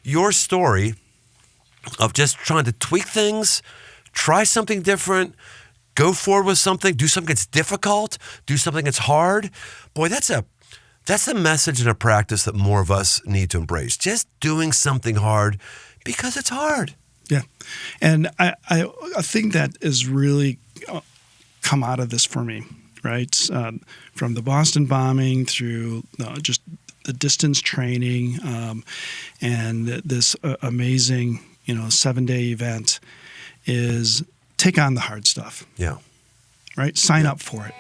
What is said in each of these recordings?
your story of just trying to tweak things, try something different, go forward with something, do something that's difficult, do something that's hard. Boy, that's a message and a practice that more of us need to embrace. Just doing something hard because it's hard. Yeah. And I think that has really come out of this for me, right? From the Boston bombing through just the distance training and this amazing, 7-day event is take on the hard stuff. Yeah. Right? Sign up for it.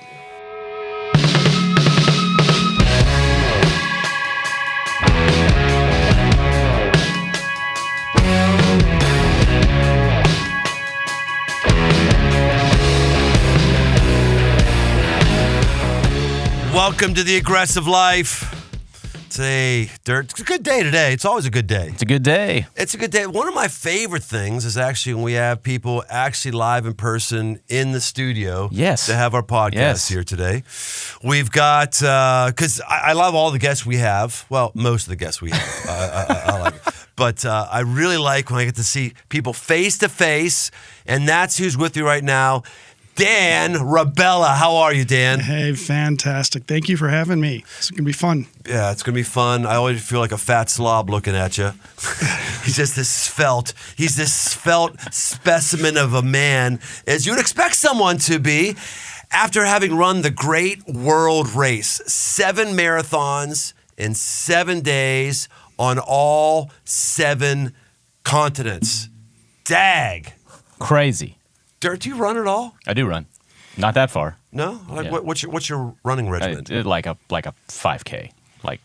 Welcome to the aggressive life. Today, Dirt, it's a good day today. It's always a good day. It's a good day. It's a good day. One of my favorite things is actually when we have people actually live in person in the studio. Yes. To have our podcast here today. We've got, because I love all the guests we have. Well, most of the guests we have. I like it. But I really like when I get to see people face to face, and that's who's with you right now. Dan Rebella. How are you, Dan? Hey, fantastic. Thank you for having me. It's going to be fun. Yeah, it's going to be fun. I always feel like a fat slob looking at you. He's this svelte specimen of a man, as you would expect someone to be, after having run the great world race. 7 marathons in 7 days on all 7 continents. Dag. Crazy. Dirt, do you run at all? I do run. Not that far. No? Yeah. What's your running regimen? Like a 5K, like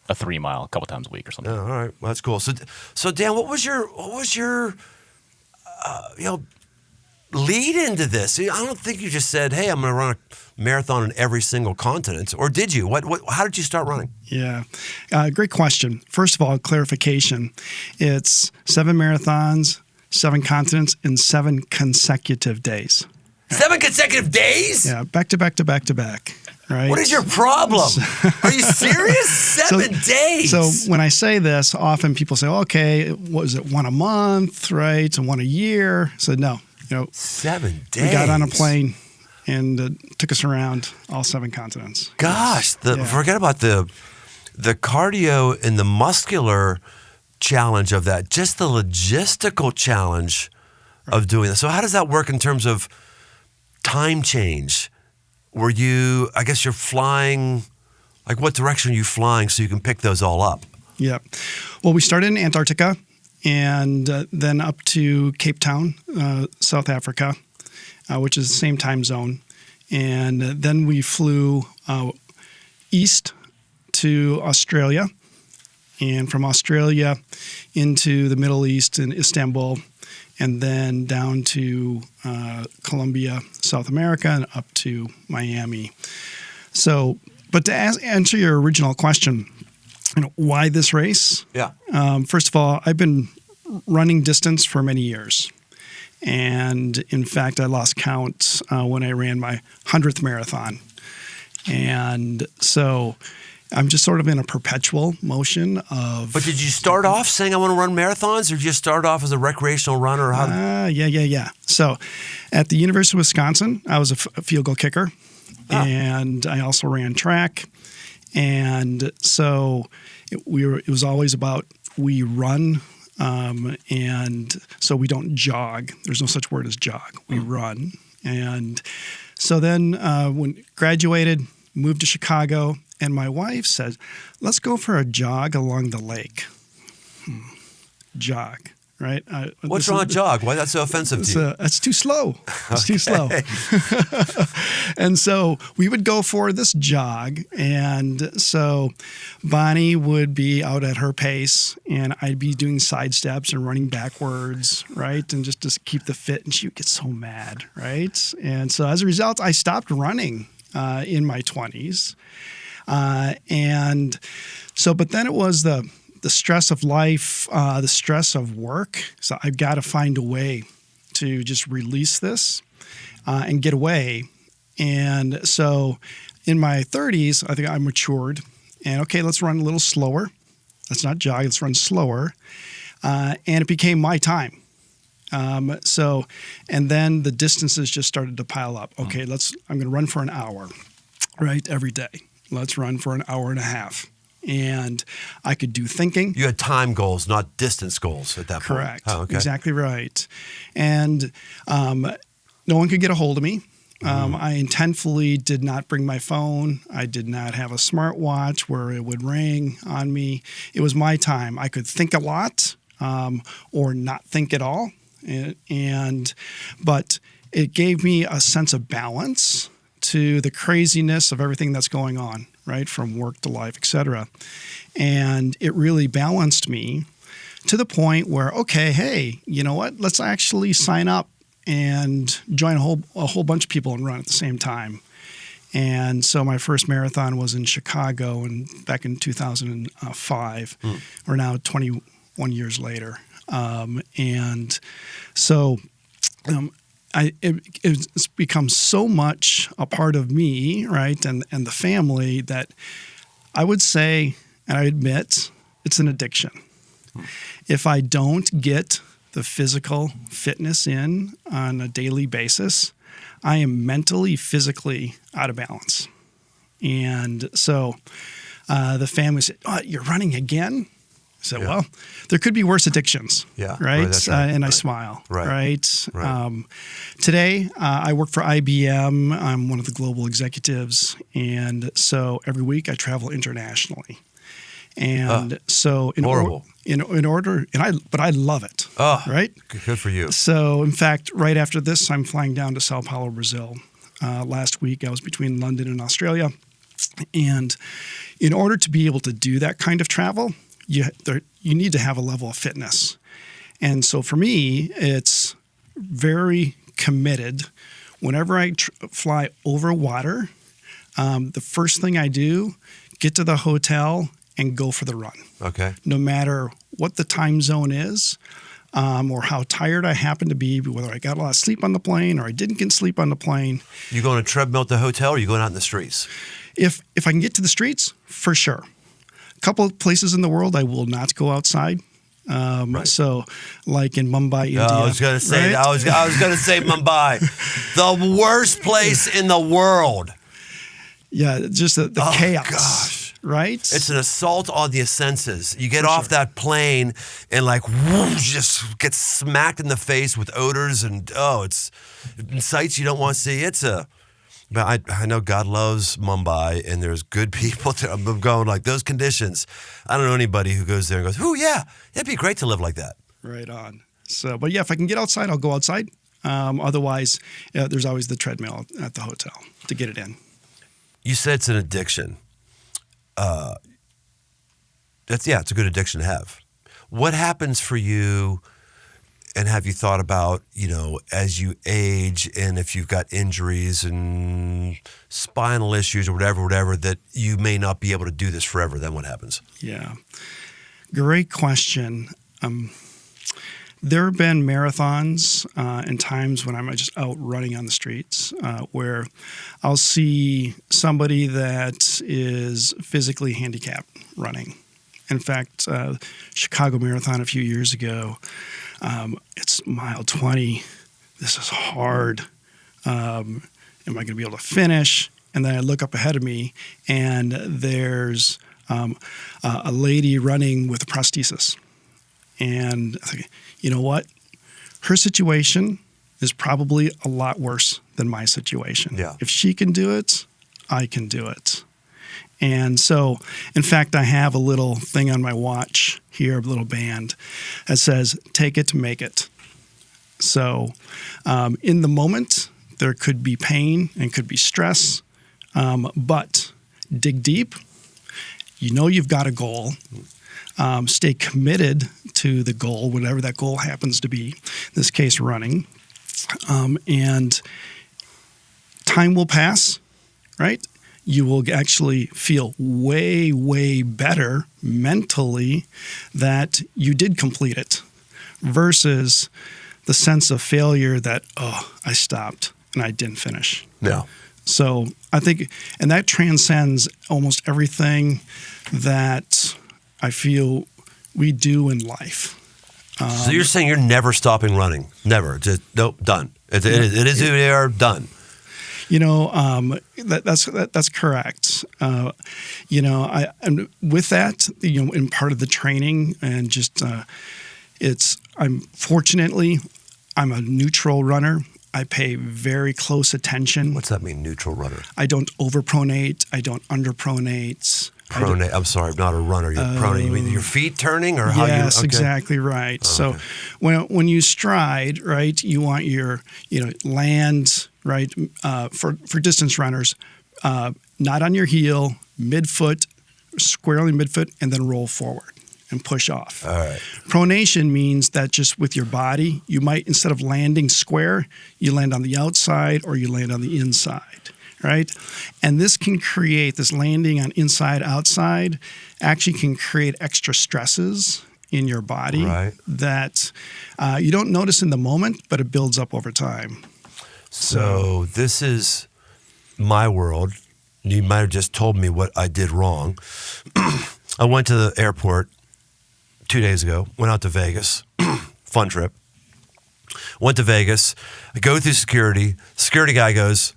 a 3 mile a couple times a week or something. Oh, all right. Well, that's cool. So Dan, what was your lead into this? I don't think you just said, "Hey, I'm going to run a marathon in every single continent," or did you? How did you start running? Yeah, great question. First of all, clarification: it's 7 marathons, 7 continents in 7 consecutive days. 7 consecutive days? Yeah, back to back to back to back. Right. What is your problem? Are you serious? 7 days. So when I say this, often people say, "Okay, was it one a month, right, and one a year?" So no, 7 days. We got on a plane and took us around all 7 continents. Gosh, forget about the cardio and the muscular challenge of that, just the logistical challenge of doing this. So how does that work in terms of time change? I guess you're flying, like what direction are you flying so you can pick those all up? Yeah. Well, we started in Antarctica and then up to Cape Town, South Africa, which is the same time zone. And then we flew east to Australia, and from Australia into the Middle East in Istanbul, and then down to Colombia, South America, and up to Miami. So, but to answer your original question, why this race? Yeah. First of all, I've been running distance for many years. And in fact, I lost count when I ran my 100th marathon. And so I'm just sort of in a perpetual motion of... But did you start off saying I want to run marathons, or did you start off as a recreational runner? Yeah. So at the University of Wisconsin, I was a field goal kicker, and I also ran track. And so it was always about we run, and so we don't jog. There's no such word as jog. We run. And so then when graduated, moved to Chicago, and my wife said, "Let's go for a jog along the lake." Jog, right? What's wrong with jog? Why is that so offensive to you? It's too slow. It's too slow. And so we would go for this jog. And so Bonnie would be out at her pace, and I'd be doing side steps and running backwards, right? And just to keep the fit. And she would get so mad, right? And so as a result, I stopped running in my 20s. And so, but then it was the stress of life, the stress of work. So I've got to find a way to just release this and get away. And so in my 30s, I think I matured and, okay, let's run a little slower. Let's not jog, let's run slower. and it became my time. And then the distances just started to pile up. Okay, I'm going to run for an hour, right, every day. Let's run for an hour and a half. And I could do thinking. You had time goals, not distance goals at that point. Correct. Oh, okay. Exactly right. And no one could get a hold of me. I intentfully did not bring my phone. I did not have a smartwatch where it would ring on me. It was my time. I could think a lot or not think at all. But it gave me a sense of balance to the craziness of everything that's going on, right? From work to life, et cetera. And it really balanced me to the point where, okay, hey, you know what? Let's actually sign up and join a whole bunch of people and run at the same time. And so my first marathon was in Chicago back in 2005. We're now 21 years later. And so it's become so much a part of me, right, and the family that I would say, and I admit, it's an addiction. If I don't get the physical fitness in on a daily basis, I am mentally, physically out of balance. And so the family said, "Oh, you're running again?" I said, well, there could be worse addictions, right? That's right. And right. I smile, right? Today, I work for IBM. I'm one of the global executives. And so every week I travel internationally. And so in order, but I love it, right? Good for you. So in fact, right after this, I'm flying down to Sao Paulo, Brazil. Last week, I was between London and Australia. And in order to be able to do that kind of travel, you need to have a level of fitness. And so for me, it's very committed. Whenever I fly over water, the first thing I do, get to the hotel and go for the run. Okay. No matter what the time zone is or how tired I happen to be, whether I got a lot of sleep on the plane or I didn't get sleep on the plane. You going on a treadmill at the hotel or are you going out in the streets? If I can get to the streets, for sure. A couple of places in the world I will not go outside. So, like in Mumbai, India. I was going to say, right? I was going to say Mumbai, the worst place in the world. Yeah, just the chaos. Gosh. Right? It's an assault on the senses. You get off that plane and just get smacked in the face with odors and it's sights you don't want to see. But I know God loves Mumbai and there's good people. I'm going like those conditions. I don't know anybody who goes there and goes, "Oh yeah, it'd be great to live like that." Right on. So, but yeah, if I can get outside, I'll go outside. Otherwise, there's always the treadmill at the hotel to get it in. You said it's an addiction. It's a good addiction to have. What happens for you, and have you thought about, as you age and if you've got injuries and spinal issues or whatever, that you may not be able to do this forever, then what happens? Yeah. Great question. There have been marathons and times when I'm just out running on the streets where I'll see somebody that is physically handicapped running. In fact, Chicago Marathon a few years ago, it's mile 20. This is hard. Am I going to be able to finish? And then I look up ahead of me, and there's a lady running with a prosthesis. And I think, you know what? Her situation is probably a lot worse than my situation. Yeah. If she can do it, I can do it. And so, in fact, I have a little thing on my watch here, a little band that says, "Take it to make it." So in the moment, there could be pain and could be stress, but dig deep. You've got a goal. Stay committed to the goal, whatever that goal happens to be, in this case, running. And time will pass, right? You will actually feel way, way better mentally that you did complete it versus the sense of failure that, I stopped and I didn't finish. Yeah. So I think, and that transcends almost everything that I feel we do in life. So you're saying you're never stopping running? Never? Just nope, done. It is who they are, done. That's correct. And with that, in part of the training and just I'm a neutral runner. I pay very close attention. What's that mean, neutral runner? I don't overpronate. I don't underpronate. Pronate. I'm sorry, I'm not a runner. You're pronate. You mean your feet turning, or how you? Yes, Okay. exactly right. Oh, so okay. when you stride, right, you want your land, right, for distance runners, not on your heel, midfoot, squarely midfoot, and then roll forward and push off. All right. Pronation means that just with your body, you might, instead of landing square, you land on the outside or you land on the inside, right? And this landing on inside, outside, actually can create extra stresses in your body that you don't notice in the moment, but it builds up over time. So this is my world. You might have just told me what I did wrong. I went to the airport 2 days ago, went out to Vegas, fun trip. Went to Vegas, I go through security. Security guy goes,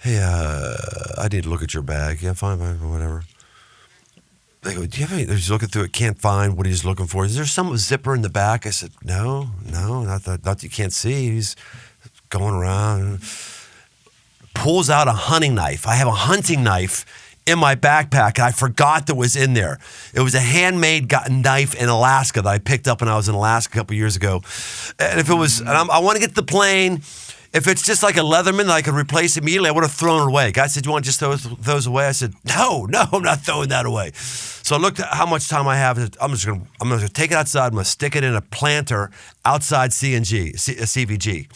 "Hey, I need to look at your bag." "Yeah, fine, whatever." They go, "Do you have any?" They're just looking through it, can't find what he's looking for. "Is there some zipper in the back?" I said, No, not that you can't see. He's going around. Pulls out a hunting knife. I have a hunting knife in my backpack, and I forgot that was in there. It was a handmade knife in Alaska that I picked up when I was in Alaska a couple years ago. And if it was, I want to get to the plane. If it's just like a Leatherman that I could replace immediately, I would have thrown it away. Guy said, "You want to just throw those away?" I said, No, I'm not throwing that away. So I looked at how much time I have. I'm going to take it outside. I'm going to stick it in a planter outside CVG.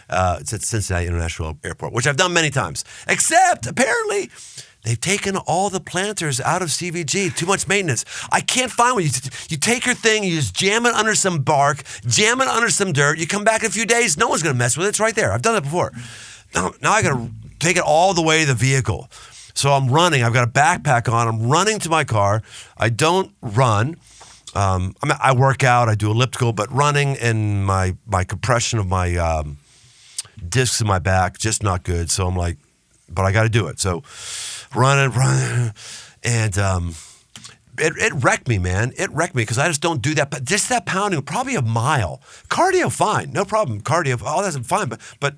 It's at Cincinnati International Airport, which I've done many times. Except, apparently, they've taken all the planters out of CVG. Too much maintenance. I can't find one. You take your thing, you just jam it under some bark, jam it under some dirt. You come back in a few days, no one's going to mess with it. It's right there. I've done it before. Now I got to take it all the way to the vehicle. So I'm running. I've got a backpack on. I'm running to my car. I don't run. I work out. I do elliptical, but running and my compression of my discs in my back, just not good. So I'm like, but I got to do it. So running, and it wrecked me, man. It wrecked me because I just don't do that. But just that pounding, probably a mile. Cardio, fine, no problem. Cardio, all that's fine. But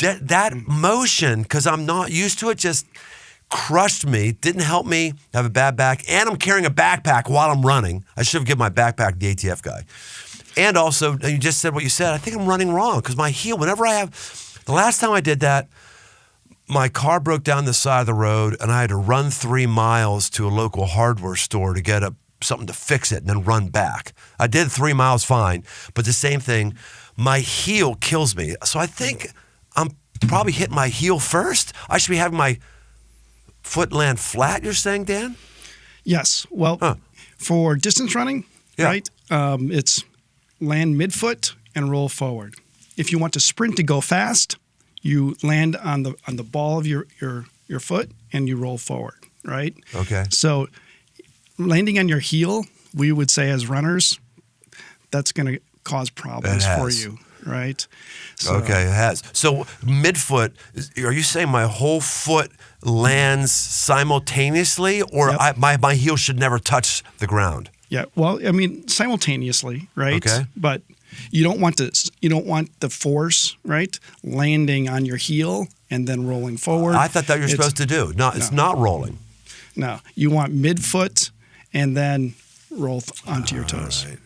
that motion, because I'm not used to it, just crushed me. Didn't help me have a bad back. And I'm carrying a backpack while I'm running. I should have given my backpack to the ATF guy. And also, you just said what you said. I think I'm running wrong because my heel, the last time I did that, my car broke down the side of the road and I had to run 3 miles to a local hardware store to get something to fix it and then run back. I did 3 miles fine, but the same thing, my heel kills me. So I think I'm probably hitting my heel first. I should be having my foot land flat, you're saying, Dan? Yes. Well, for distance running, right, it's land midfoot and roll forward. If you want to sprint to go fast, you land on the ball of your foot and you roll forward, right? Okay. So landing on your heel, we would say as runners, that's going to cause problems for you, right? So, okay, it has. So midfoot, are you saying my whole foot lands simultaneously, or my heel should never touch the ground? Yeah, well, I mean, simultaneously, right? Okay. But you don't want the force, right, landing on your heel and then rolling forward. I thought that you're supposed to do. No, it's not rolling. No, you want midfoot and then roll onto your toes. Right.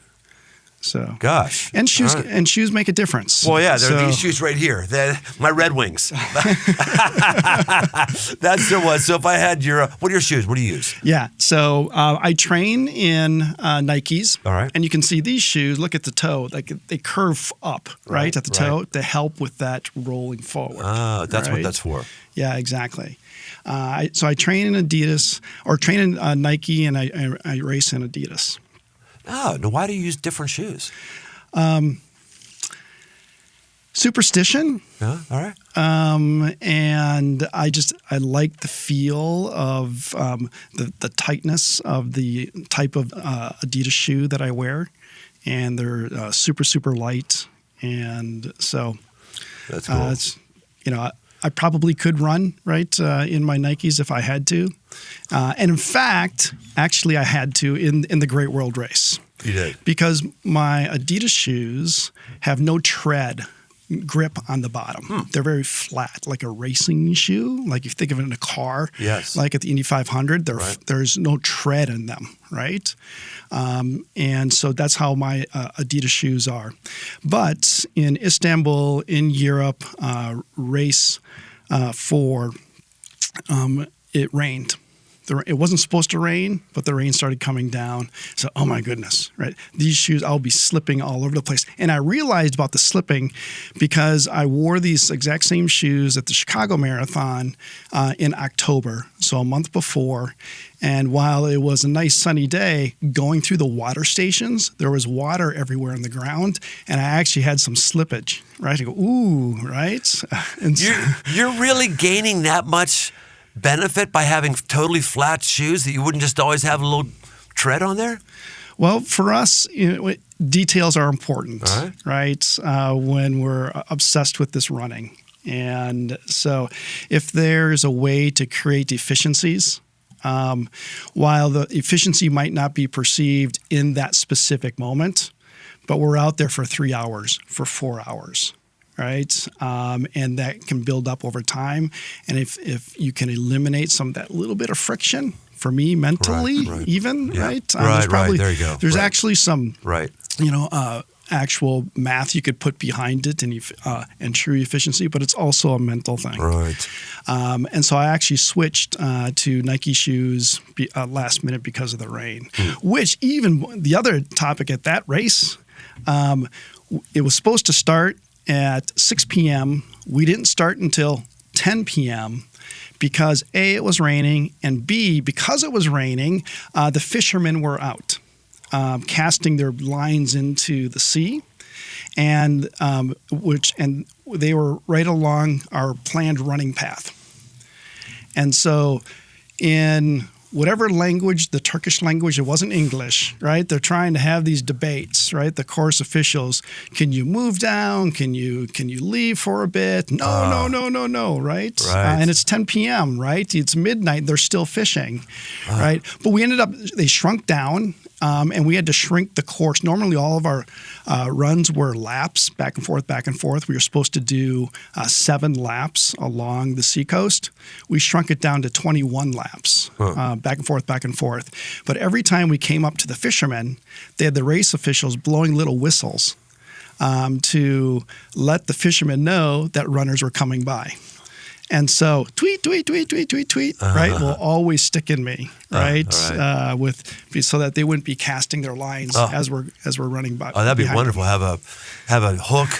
So, gosh, and shoes make a difference. Well, yeah, there are these shoes right here. My Red Wings. That's the one. So if I had what are your shoes? What do you use? Yeah, so I train in Nikes. All right. And you can see these shoes. Look at the toe; like they curve up, right at the toe to help with that rolling forward. That's what that's for. Yeah, exactly. So I train in Adidas or train in Nike, and I race in Adidas. Oh, now why do you use different shoes? Superstition. Yeah, all right. And I like the feel of the tightness of the type of Adidas shoe that I wear. and they're super, super light. And so That's cool. I probably could run, right, in my Nikes if I had to. And in fact, actually, I had to in the Great World Race. You did. Because my Adidas shoes have no tread grip on the bottom. They're very flat, like a racing shoe. Like if you think of it in a car, Yes. like at the Indy 500, Right. there's no tread in them, right? And so that's how my Adidas shoes are. But in Istanbul, in Europe, race 4, it rained. It wasn't supposed to rain, but the rain started coming down. So, oh my goodness, right? These shoes, I'll be slipping all over the place. And I realized about the slipping because I wore these exact same shoes at the Chicago Marathon in October, so a month before. And while it was a nice sunny day, going through the water stations, there was water everywhere on the ground, and I actually had some slippage, right? I go, ooh, right? And so, You're really gaining that much benefit by having totally flat shoes that you wouldn't just always have a little tread on there? well, for us, details are important, All right? When we're obsessed with this running. And so if there's a way to create efficiencies, while the efficiency might not be perceived in that specific moment, but we're out there for 3 hours, for 4 hours, right? And that can build up over time. And if you can eliminate some of that little bit of friction, for me mentally, Right. even, Yeah. right? Right. There you go. There's Right. actually some, Right. actual math you could put behind it and true efficiency, but it's also a mental thing. Right. And so I actually switched to Nike shoes last minute because of the rain, which even the other topic at that race, it was supposed to start at 6 p.m. We didn't start until 10 p.m. because A, it was raining, and B, because it was raining, the fishermen were out casting their lines into the sea, and they were right along our planned running path. And so in whatever language, the Turkish language, it wasn't English, right? They're trying to have these debates, right? The course officials, can you move down? Can you leave for a bit? No, right? Right. And it's 10 p.m., right? It's midnight. They're still fishing, right? But we ended up, they shrunk down, and we had to shrink the course. Normally, all of our runs were laps, back and forth, back and forth. We were supposed to do 7 laps along the seacoast. We shrunk it down to 21 laps, back and forth, back and forth. But every time we came up to the fishermen, they had the race officials blowing little whistles to let the fishermen know that runners were coming by. And so tweet, right, will always stick in me, right? So that they wouldn't be casting their lines as we're running by. Oh, that'd be wonderful. Have a hook,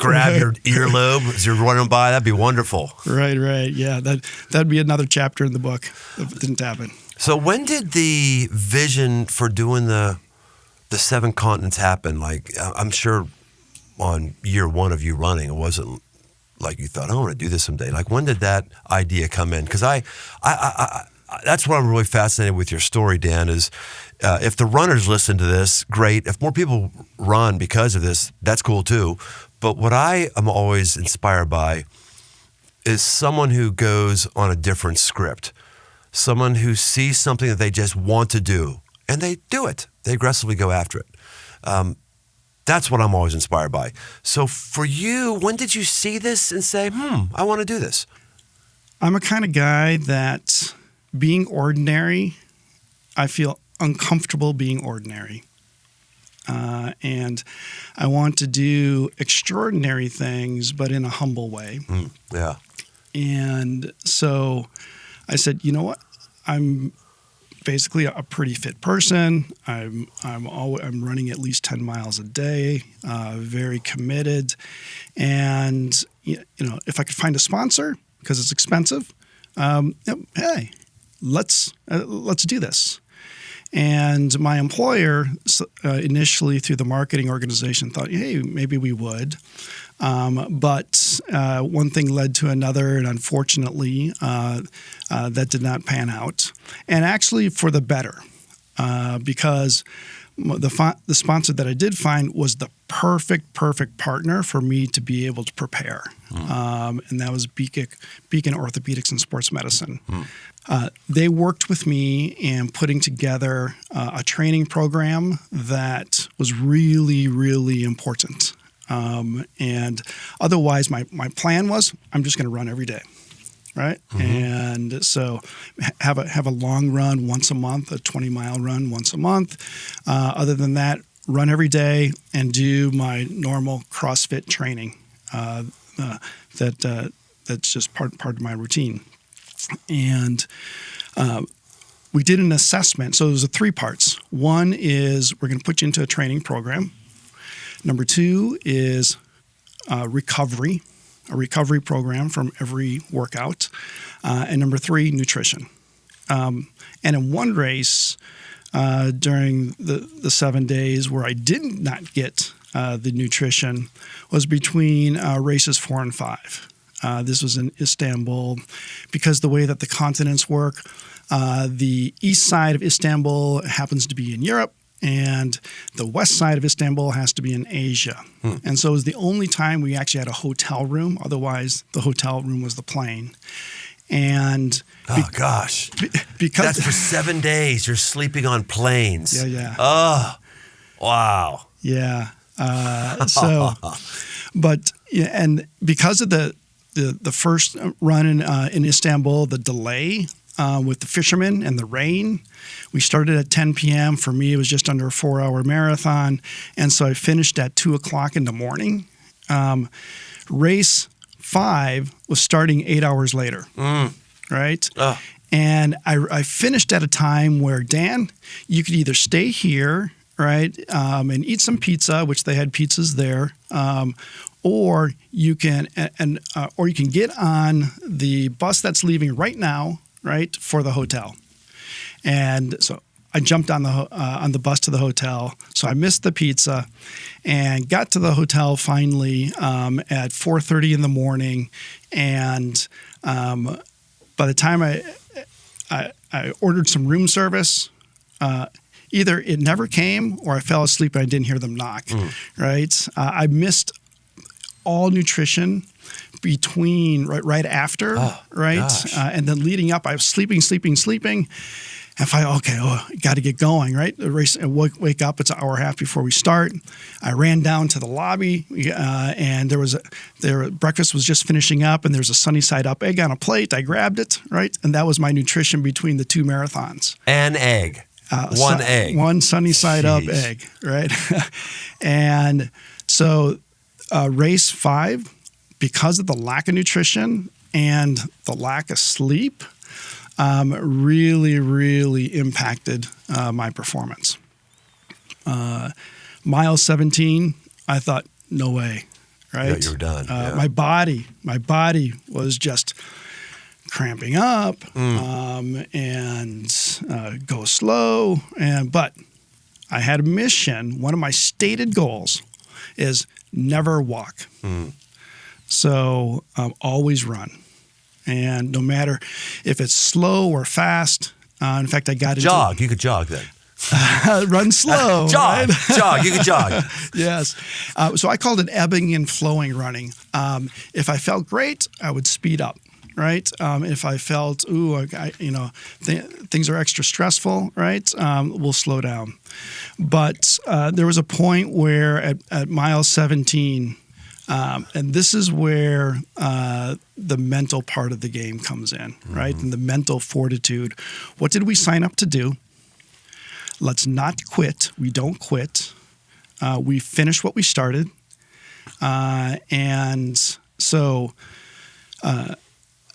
grab your earlobe as you're running by. That'd be wonderful. Right. Yeah, that'd be another chapter in the book if it didn't happen. So when did the vision for doing the 7 continents happen? Like, I'm sure on year 1 of you running, it wasn't like you thought, I want to do this someday. Like, when did that idea come in? Because I that's what I'm really fascinated with your story, Dan, is if the runners listen to this, great. If more people run because of this, that's cool too. But what I am always inspired by is someone who goes on a different script, someone who sees something that they just want to do, and they do it. They aggressively go after it. That's what I'm always inspired by. So for you, when did you see this and say, I want to do this? I'm a kind of guy that being ordinary, I feel uncomfortable being ordinary. And I want to do extraordinary things, but in a humble way. Yeah. And so I said, you know what? I'm basically a pretty fit person. I'm running at least 10 miles a day, very committed. And if I could find a sponsor, because it's expensive, hey, let's do this. And my employer initially through the marketing organization thought, hey, maybe we would. But one thing led to another, and unfortunately, that did not pan out. And actually for the better, because the sponsor that I did find was the perfect partner for me to be able to prepare, and that was Beacon Orthopedics and Sports Medicine. They worked with me in putting together a training program that was really, really important. And otherwise, my plan was I'm just going to run every day. Right. And so have a long run once a month, a 20-mile run once a month. Other than that, run every day and do my normal CrossFit training. That's just part of my routine. And we did an assessment. So there's 3 parts. One is we're going to put you into a training program. Number 2 is recovery. A recovery program from every workout. And number 3, nutrition. And in one race during the 7 days where I did not get the nutrition was between races 4 and 5. This was in Istanbul. Because the way that the continents work, the east side of Istanbul happens to be in Europe, and the west side of Istanbul has to be in Asia. And so it was the only time we actually had a hotel room. Otherwise, the hotel room was the plane. And because that's for 7 days. You're sleeping on planes. Yeah. Oh, wow. Yeah. And because of the first run in Istanbul, the delay with the fishermen and the rain. We started at 10 p.m. For me, it was just under a 4-hour marathon. And so I finished at 2 o'clock in the morning. Race 5 was starting 8 hours later, right? And I finished at a time where, Dan, you could either stay here, right, and eat some pizza, which they had pizzas there, or you can get on the bus that's leaving right now, right, for the hotel. And so I jumped on the bus to the hotel. So I missed the pizza and got to the hotel finally at 4:30 in the morning. And by the time I ordered some room service, either it never came or I fell asleep and I didn't hear them knock, right? I missed all nutrition between right after, and then leading up, I was sleeping. And got to get going, right? The race, and wake up. It's an hour and a half before we start. I ran down to the lobby, and breakfast was just finishing up, and there's a sunny side up egg on a plate. I grabbed it, right, and that was my nutrition between the 2 marathons. An egg, one egg, one sunny side up egg, right? And so, race 5, because of the lack of nutrition and the lack of sleep, really, really impacted my performance. Mile 17, I thought, no way, right? Yeah, you're done. My body was just cramping up and go slow. But I had a mission. One of my stated goals is never walk. So always run. And no matter if it's slow or fast, in fact, I got jog. You could jog then. Run slow. Jog. Right? Jog. You could jog. Yes. So I called it ebbing and flowing running. If I felt great, I would speed up. Right. If I felt, things are extra stressful, right, we'll slow down. But there was a point where at mile 17, and this is where the mental part of the game comes in, right? And the mental fortitude. What did we sign up to do? Let's not quit. We don't quit. We finish what we started. And so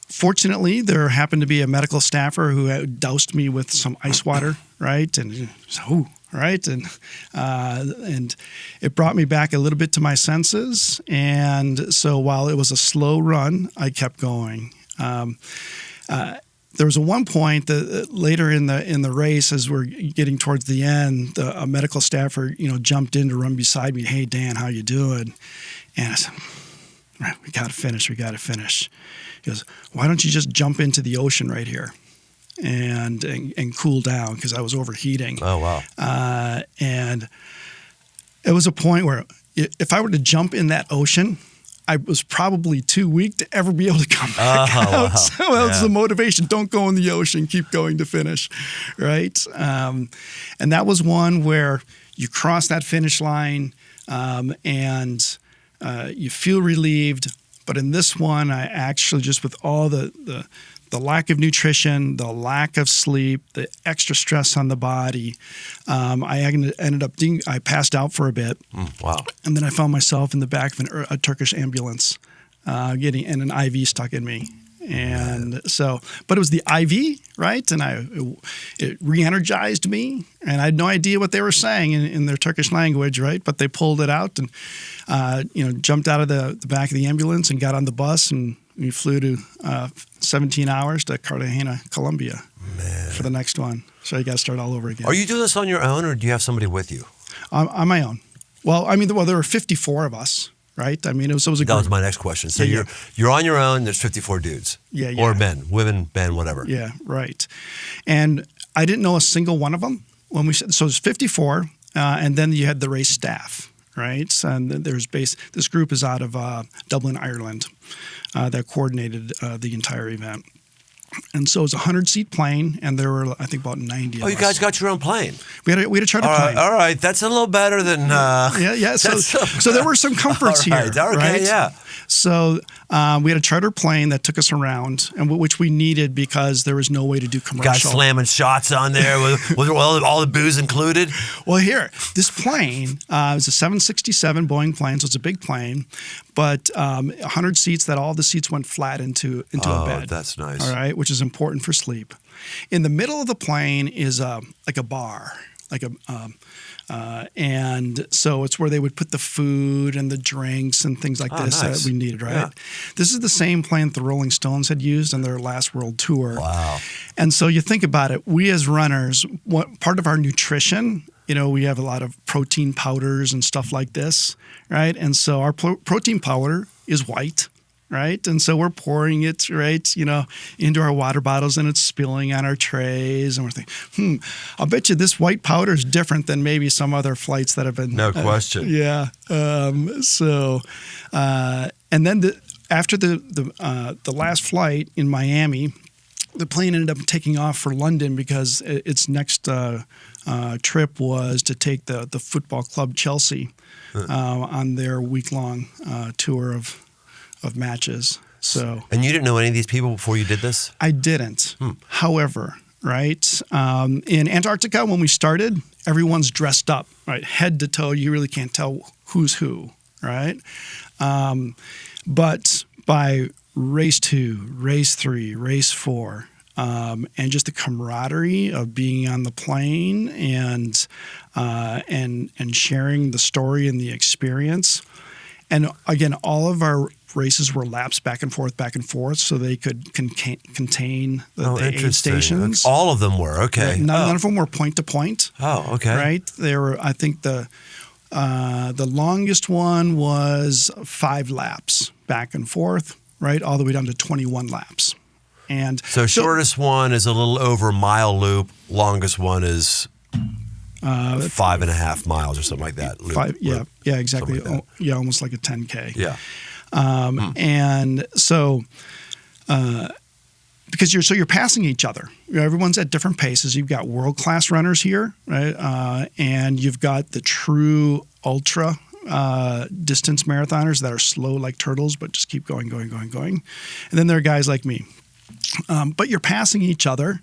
fortunately, there happened to be a medical staffer who had doused me with some ice water, right? And so, right, and it brought me back a little bit to my senses. And so, while it was a slow run, I kept going. There was one point that later in the race, as we're getting towards the end, a medical staffer, jumped in to run beside me. Hey, Dan, how you doing? And I said, we got to finish. He goes, why don't you just jump into the ocean right here? and cool down because I was overheating. Oh, wow. And it was a point where if I were to jump in that ocean, I was probably too weak to ever be able to come back out. Wow. So that was the motivation. Don't go in the ocean. Keep going to finish, right? And that was one where you cross that finish line and you feel relieved. But in this one, I actually just with all the lack of nutrition, the lack of sleep, the extra stress on the body, I ended up I passed out for a bit. Wow. And then I found myself in the back of a Turkish ambulance getting an IV stuck in me. And so, but it was the IV, right? And it re-energized me, and I had no idea what they were saying in their Turkish language, right? But they pulled it out and, jumped out of the back of the ambulance and got on the bus, and we flew to 17 hours to Cartagena, Colombia for the next one. So you got to start all over again. Are you doing this on your own, or do you have somebody with you? On my own. Well, there were 54 of us. Right? I mean, it was a group. That was my next question. So you're on your own. There's 54 dudes. Yeah. Or men, women, men, whatever. Yeah, right. And I didn't know a single one of them when we said so. There's 54, and then you had the race staff, right? And this group is out of Dublin, Ireland, that coordinated the entire event. And so it was a 100-seat plane, and there were, I think, about 90 of us. Oh, you guys got your own plane? We had a charter plane. All right. That's a little better than... Yeah. So there were some comforts here, Okay, right? yeah. So we had a charter plane that took us around, and which we needed because there was no way to do commercial. Guys slamming shots on there with all the booze included? Well, here, this plane is a 767 Boeing plane, so it's a big plane, but 100 seats that all the seats went flat into a bed. Oh, that's nice. All right, which is important for sleep. In the middle of the plane is like a bar, and so it's where they would put the food and the drinks and things like this nice. that we needed, right? Yeah. This is the same plane that the Rolling Stones had used on their last world tour. Wow. And so you think about it, we as runners, part of our nutrition, we have a lot of protein powders and stuff like this, right? And so our protein powder is white. Right. And so we're pouring it, right, into our water bottles, and it's spilling on our trays. And we're thinking, I'll bet you this white powder is different than maybe some other flights that have been. No question. Yeah. And then after the last flight in Miami, the plane ended up taking off for London because its next trip was to take the football club Chelsea on their week-long tour of matches. So, and you didn't know any of these people before you did this? I didn't. However, right, in Antarctica when we started, everyone's dressed up, right, head to toe. You really can't tell who's who, right? But by race 2, race 3, race 4, and just the camaraderie of being on the plane and sharing the story and the experience. And again, all of our races were laps back and forth, so they could contain the aid stations. All of them were, okay. None of them were point to point. Oh, okay. Right? They were. I think the longest one was 5 laps back and forth, right, all the way down to 21 laps. And so shortest one is a little over a mile loop. Longest one is 5.5 miles or something like that. Loop. Yeah, exactly. Like Almost like a 10K. Yeah. And so, because you're passing each other. Everyone's at different paces. You've got world-class runners here, right? And you've got the true ultra distance marathoners that are slow like turtles, but just keep going. And then there are guys like me. But you're passing each other.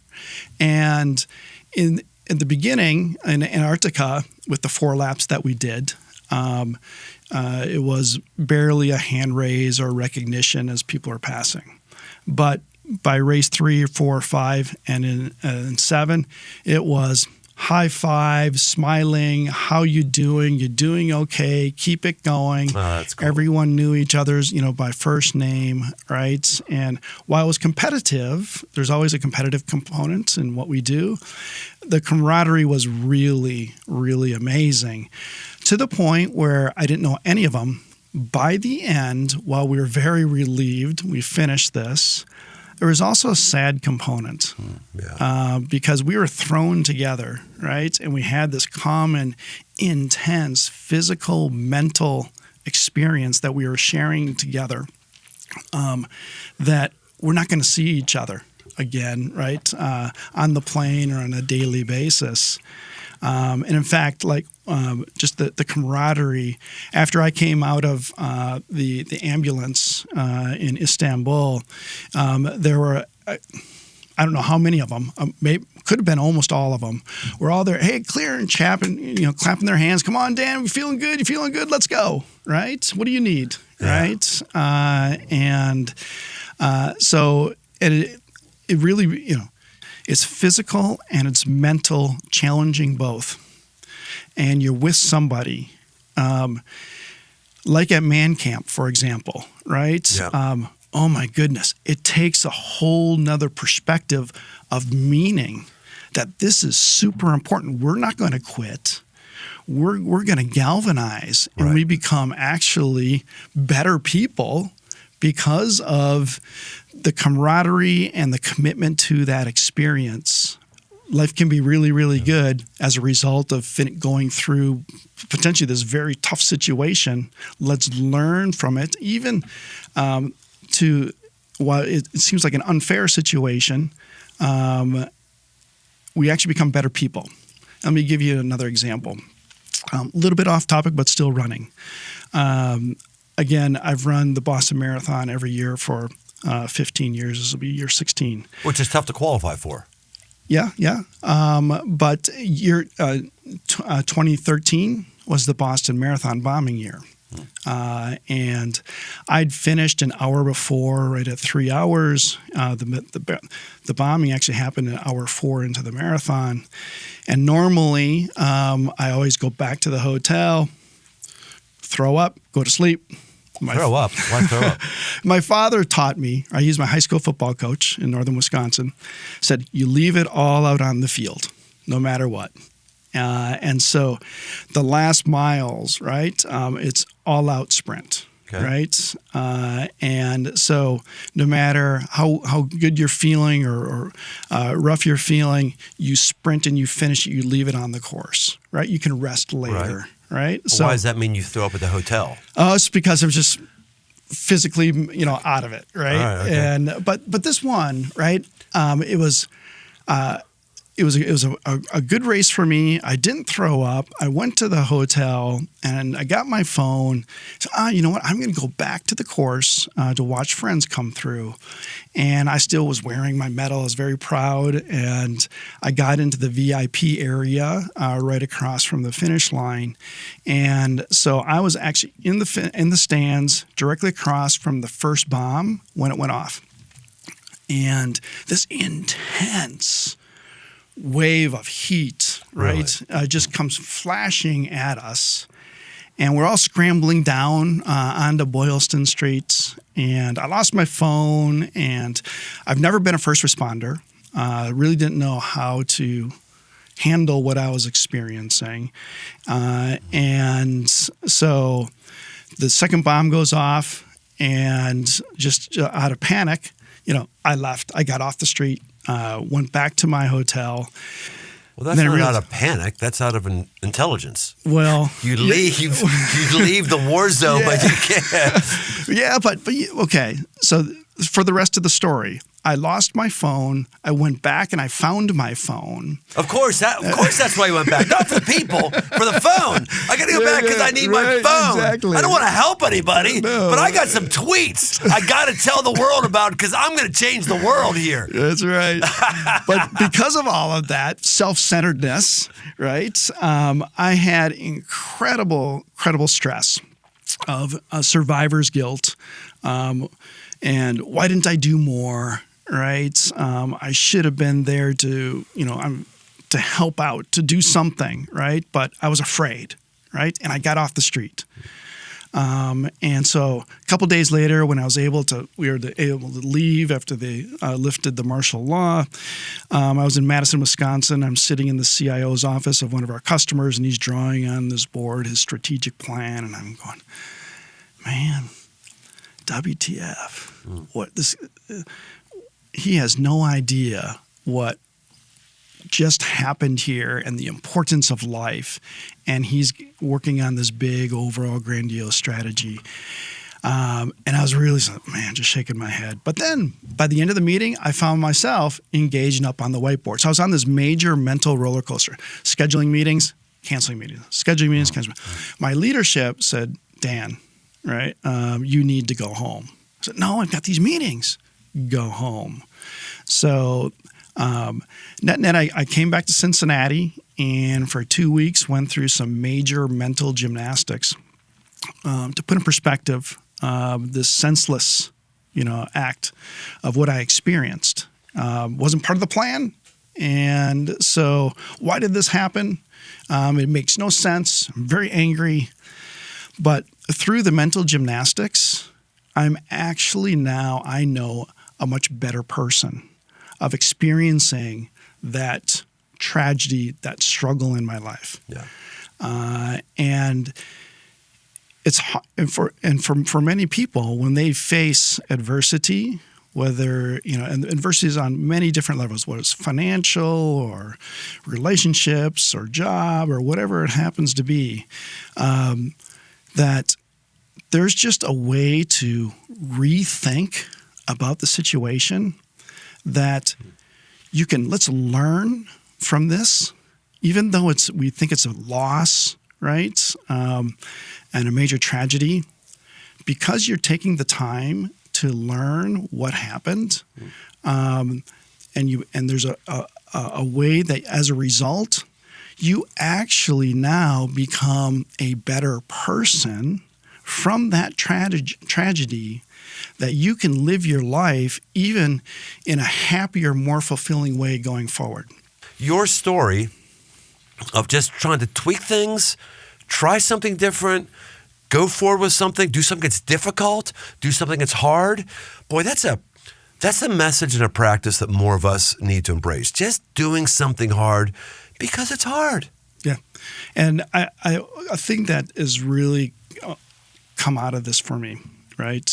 And in the beginning, in Antarctica, with the 4 laps that we did, it was barely a hand raise or recognition as people are passing. But by race 3 or 4 or 5 and in 7, it was high five, smiling, how you doing? You're doing okay. Keep it going. Oh, that's cool. Everyone knew each other's, by first name, right? And while it was competitive, there's always a competitive component in what we do. The camaraderie was really, really amazing, to the point where I didn't know any of them. By the end, while we were very relieved, we finished this, there was also a sad component because we were thrown together, right? And we had this common, intense physical, mental experience that we were sharing together that we're not going to see each other again, right? On the plane or on a daily basis. And in fact, just the camaraderie. After I came out of the ambulance in Istanbul, there were I don't know how many of them. Could have been almost all of them. We're all there. Hey, clear and clapping their hands. Come on, Dan. You feeling good? You feeling good? Let's go. Right? What do you need? Yeah. Right? So it really, it's physical and it's mental, challenging both. And you're with somebody, like at Man Camp, for example, right? Yeah. Oh my goodness, it takes a whole nother perspective of meaning that this is super important. We're not going to quit. We're going to galvanize, and we become actually better people because of the camaraderie and the commitment to that experience. Life can be really, really good as a result of going through potentially this very tough situation. Let's learn from it, even while it seems like an unfair situation, we actually become better people. Let me give you another example. A little bit off topic, but still running. Again, I've run the Boston Marathon every year for 15 years. This will be year 16. Which is tough to qualify for. Yeah. But year 2013 was the Boston Marathon bombing year. And I'd finished an hour before, right at 3 hours. The bombing actually happened an hour 4 into the marathon. And normally, I always go back to the hotel, throw up, go to sleep. Throw up? Why throw up? My father taught me, he's my high school football coach in northern Wisconsin, said, you leave it all out on the field, no matter what. And so the last miles, right, it's all out sprint, right? And so no matter how good you're feeling or rough you're feeling, you sprint and you finish it, you leave it on the course, right? You can rest later, right? So why does that mean you throw up at the hotel? Oh, it's because I'm just physically, out of it, right? All right, okay. And but this one, right? It was a good race for me. I didn't throw up. I went to the hotel and I got my phone. So, you know what? I'm going to go back to the course to watch friends come through. And I still was wearing my medal. I was very proud. And I got into the VIP area right across from the finish line. And so I was actually in the stands directly across from the first bomb when it went off. And this intense wave of heat, right, just comes flashing at us. And we're all scrambling down onto Boylston Street. And I lost my phone. And I've never been a first responder. Really didn't know how to handle what I was experiencing. And so the second bomb goes off. And just out of panic, I left. I got off the street. Went back to my hotel. Well, that's not out of panic. That's out of intelligence. Well, you leave the war zone, but you can't. Yeah, but okay. So for the rest of the story, I lost my phone. I went back and I found my phone. Of course, that's why you went back. Not for the people, for the phone. I got to go back because I need my phone. Exactly. I don't want to help anybody, but I got some tweets I got to tell the world about because I'm going to change the world here. That's right. But because of all of that self-centeredness, right, I had incredible stress of survivor's guilt. And why didn't I do more? Right, I should have been there to help out, to do something, right? But I was afraid, right? And I got off the street. And so a couple days later, when we were able to leave after they lifted the martial law. I was in Madison, Wisconsin. I'm sitting in the CIO's office of one of our customers, and he's drawing on this board his strategic plan, and I'm going, man, WTF? What this? he has no idea what just happened here and the importance of life. And he's working on this big overall grandiose strategy. And I was really, just shaking my head. But then by the end of the meeting, I found myself engaging up on the whiteboard. So I was on this major mental roller coaster, scheduling meetings, canceling meetings, scheduling meetings, canceling. My leadership said, Dan, right, you need to go home. I said, no, I've got these meetings. Go home. So net, I came back to Cincinnati and for 2 weeks went through some major mental gymnastics to put in perspective this senseless, act of what I experienced. Wasn't part of the plan. And so why did this happen? It makes no sense. I'm very angry. But through the mental gymnastics, I'm actually now, I know, a much better person of experiencing that tragedy, that struggle in my life. Yeah. And it's for many people when they face adversity, whether and adversity is on many different levels, whether it's financial or relationships or job or whatever it happens to be, that there's just a way to rethink about the situation that let's learn from this, even though we think it's a loss, right? And a major tragedy, because you're taking the time to learn what happened, and there's a way that as a result, you actually now become a better person from that tragedy, that you can live your life even in a happier, more fulfilling way going forward. Your story of just trying to tweak things, try something different, go forward with something, do something that's difficult, do something that's hard. Boy, that's a message and a practice that more of us need to embrace. Just doing something hard because it's hard. Yeah. And I think that is really come out of this for me, right?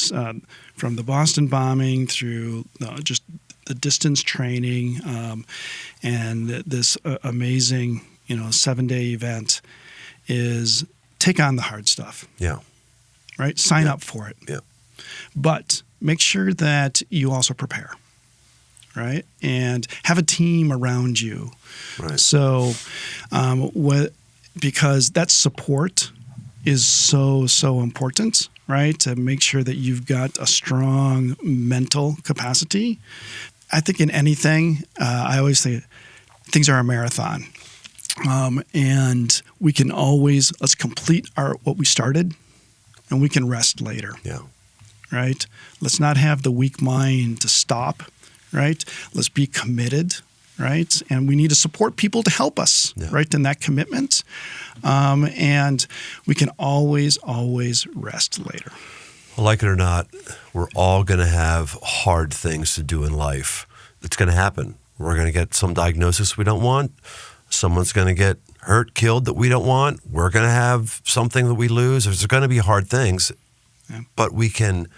From the Boston bombing through just the distance training and this amazing, 7-day event is take on the hard stuff. Yeah. Right? Sign up for it. Yeah. But make sure that you also prepare, right? And have a team around you. Right. So because that support is so, so important, right? To make sure that you've got a strong mental capacity. I think in anything, I always say things are a marathon. And we can let's complete what we started, and we can rest later. Yeah. Right? Let's not have the weak mind to stop, right? Let's be committed, right? And we need to support people to help us, right, in that commitment. And we can always rest later. Well, like it or not, we're all going to have hard things to do in life. It's going to happen. We're going to get some diagnosis we don't want. Someone's going to get hurt, killed that we don't want. We're going to have something that we lose. There's going to be hard things. Yeah. But we can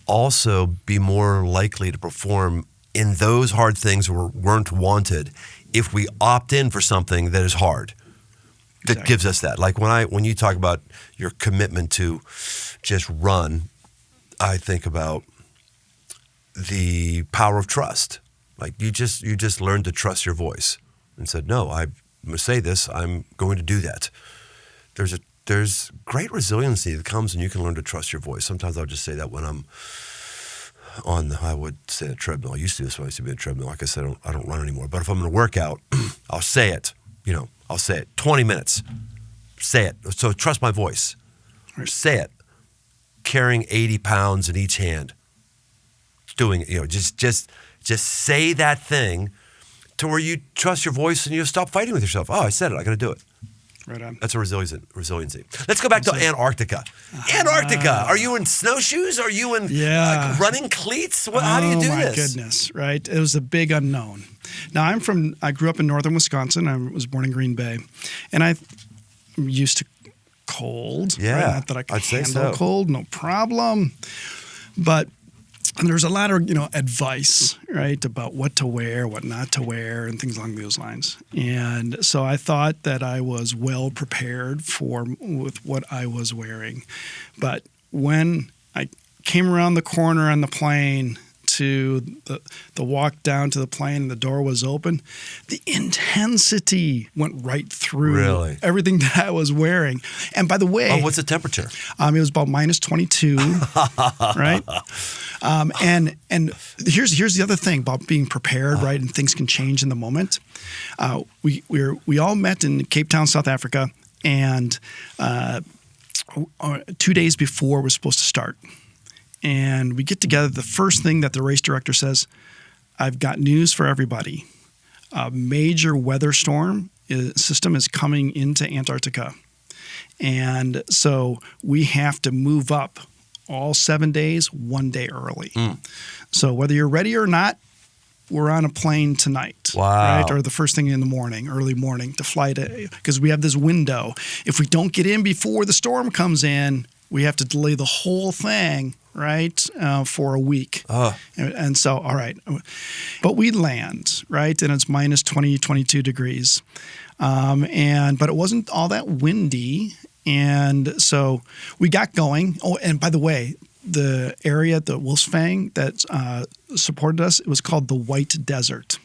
also be more likely to perform in those hard things that weren't wanted if we opt in for something that is hard. That gives us that. Like when you talk about your commitment to just run, I think about the power of trust. Like you just learned to trust your voice and said, no, I'm going to say this, I'm going to do that. There's great resiliency that comes when you can learn to trust your voice. Sometimes I'll just say that when I'm I would say a treadmill. I used to do this when I used to be on a treadmill. Like I said, I don't run anymore. But if I'm going to work out, I'll say it. I'll say it. 20 minutes. Say it. So trust my voice. Right. Say it. Carrying 80 pounds in each hand. Doing it. Just say that thing to where you trust your voice and you stop fighting with yourself. Oh, I said it. I got to do it. Right on. That's a resiliency. Let's go back to Antarctica. Antarctica. Are you in snowshoes? Are you in running cleats? How do you do this? Oh, my goodness, right? It was a big unknown. Now, I grew up in northern Wisconsin. I was born in Green Bay. And I'm used to cold. Yeah. Right? Not that I can handle cold, no problem. But And there's a lot of, advice, right, about what to wear, what not to wear, and things along those lines. And so I thought that I was well prepared with what I was wearing. But when I came around the corner on the plane to the walk down to the plane and the door was open, the intensity went right through everything that I was wearing. And by the way, what's the temperature? It was about minus 22, right? And here's the other thing about being prepared, right? And things can change in the moment. We all met in Cape Town, South Africa, and 2 days before we're supposed to start. And we get together. The first thing that the race director says, I've got news for everybody. A major weather storm system is coming into Antarctica. And so we have to move up all 7 days, 1 day early. So whether you're ready or not, we're on a plane tonight, right? Or the first thing in the morning, early morning to fly to, because we have this window. If we don't get in before the storm comes in, we have to delay the whole thing, right, for a week. And so, all right. But we land, right, and it's minus 20, 22 degrees. But it wasn't all that windy. And so we got going. Oh, and by the way, the area at the Wolfsfang that supported us, it was called the White Desert.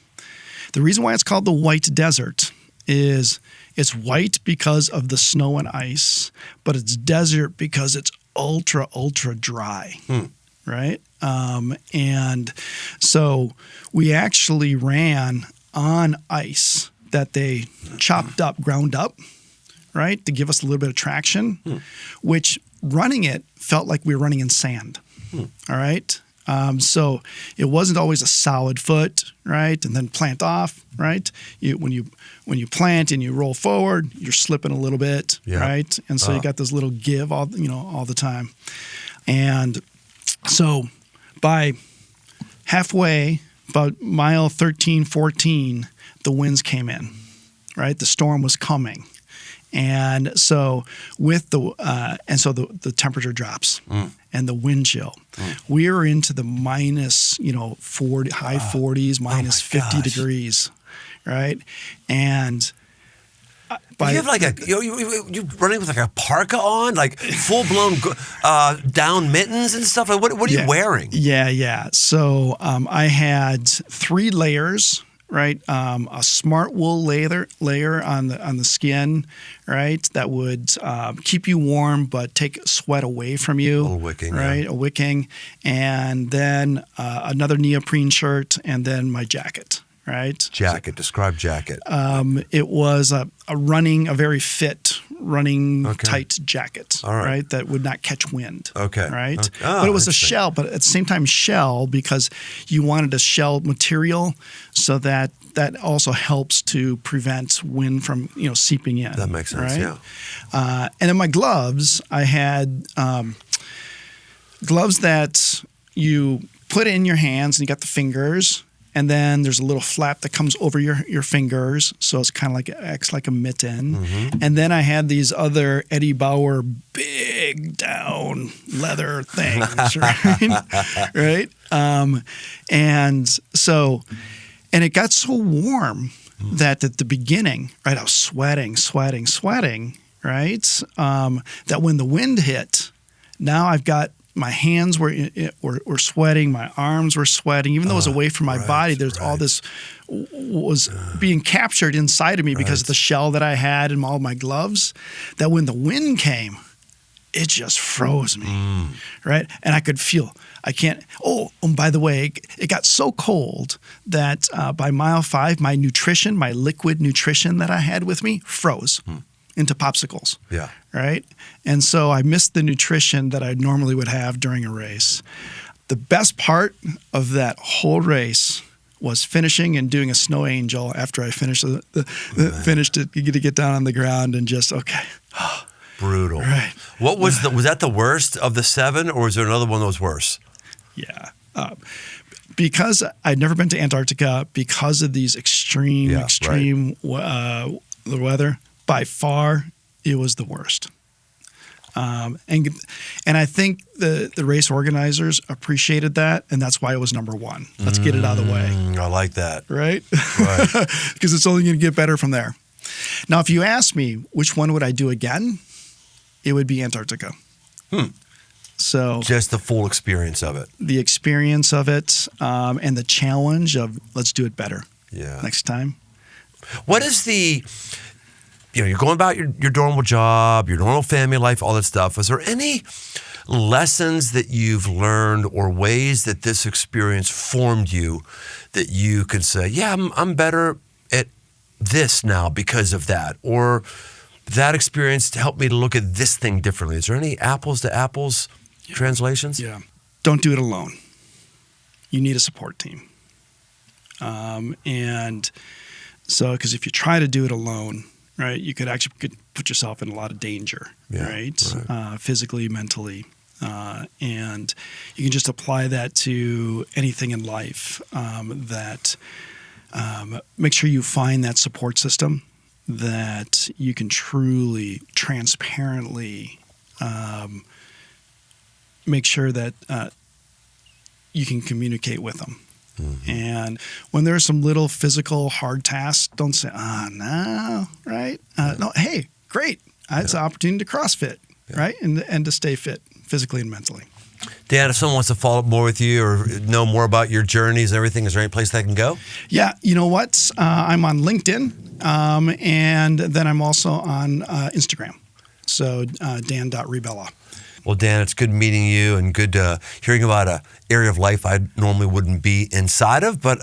The reason why it's called the White Desert is it's white because of the snow and ice, but it's desert because it's ultra, ultra dry, right? And so we actually ran on ice that they chopped up, ground up, right, to give us a little bit of traction, which running it felt like we were running in sand, all right? So it wasn't always a solid foot, right? And then plant off, right? When you plant and you roll forward, you're slipping a little bit, right? And so you got this little give all the time. And so by halfway, about mile 13, 14, the winds came in, right? The storm was coming. And so the temperature drops and the wind chill. We are into the minus, 40, high 40s, minus 50 degrees, right? And you have like you running with like a parka on, like full blown down mittens and stuff. Like what are you wearing? Yeah. So I had 3 layers. Right, a smart wool layer on the skin, right? That would keep you warm but take sweat away from you. A wicking, right? A wicking, and then another neoprene shirt, and then my jacket. Right. Jacket. Describe jacket. It was a very fit running tight jacket, right? That would not catch wind. Right. But it was a shell, but at the same time shell because you wanted a shell material so that also helps to prevent wind from seeping in. That makes sense. Right? Yeah. And in my gloves, I had gloves that you put in your hands and you got the fingers. And then there's a little flap that comes over your fingers, so it's kind of acts like a mitten. And then I had these other Eddie Bauer big down leather things, right? And it got so warm that at the beginning, right, I was sweating, right? That when the wind hit, now I've got. My hands were sweating. My arms were sweating. Even though it was away from my body, there's all this was being captured inside of me because of the shell that I had in all my gloves. That when the wind came, it just froze me, right? And I could feel. I can't. Oh, and by the way, it got so cold that by mile 5, my liquid nutrition that I had with me, froze. Into popsicles. Yeah. Right? And so I missed the nutrition that I normally would have during a race. The best part of that whole race was finishing and doing a snow angel after I finished finished it. You get to get down on the ground and just, brutal. Right. What was that the worst of the 7 or was there another one that was worse? Yeah. Because I'd never been to Antarctica, because of these extreme the weather, by far, it was the worst. And I think the race organizers appreciated that, and that's why it was number one. Let's get it out of the way. I like that. Right? Right. Because it's only going to get better from there. Now, if you ask me which one would I do again, it would be Antarctica. So Just the full experience of it. the experience of it and the challenge of let's do it better next time. What is the, you're going about your normal job, your normal family life, all that stuff. Is there any lessons that you've learned or ways that this experience formed you that you could say, yeah, I'm better at this now because of that? Or that experience helped me to look at this thing differently. Is there any apples to apples translations? Yeah. Don't do it alone. You need a support team. And so, because if you try to do it alone, right, you could put yourself in a lot of danger, right? Physically, mentally. And you can just apply that to anything in life that make sure you find that support system that you can truly, transparently make sure that you can communicate with them. And when there are some little physical hard tasks, don't say, no, right? No, hey, great. It's an opportunity to CrossFit, right? And to stay fit physically and mentally. Dan, if someone wants to follow up more with you or know more about your journeys and everything, is there any place they can go? Yeah, you know what? I'm on LinkedIn, and then I'm also on Instagram. So Dan.Rebella. Well, Dan, it's good meeting you and good hearing about an area of life I normally wouldn't be inside of, but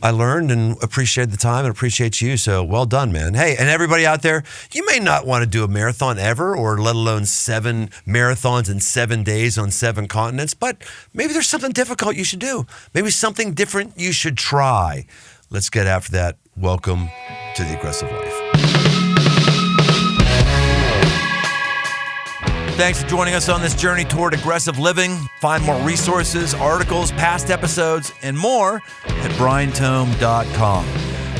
I learned and appreciate the time and appreciate you. So well done, man. Hey, and everybody out there, you may not want to do a marathon ever, or let alone 7 marathons in 7 days on 7 continents, but maybe there's something difficult you should do. Maybe something different you should try. Let's get after that. Welcome to the Aggressive Life. Thanks for joining us on this journey toward aggressive living. Find more resources, articles, past episodes, and more at briantome.com.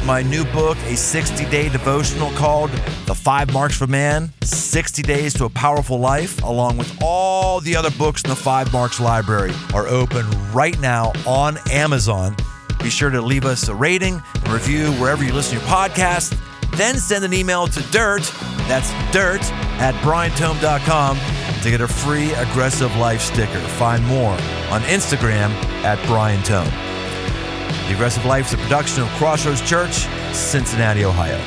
My new book, a 60-day devotional called The 5 Marks for Man, 60 Days to a Powerful Life, along with all the other books in the 5 Marks library, are open right now on Amazon. Be sure to leave us a rating and review wherever you listen to your podcast. Then send an email to that's dirt@briantome.com to get a free Aggressive Life sticker. Find more on Instagram @BrianTome. The Aggressive Life is a production of Crossroads Church, Cincinnati, Ohio.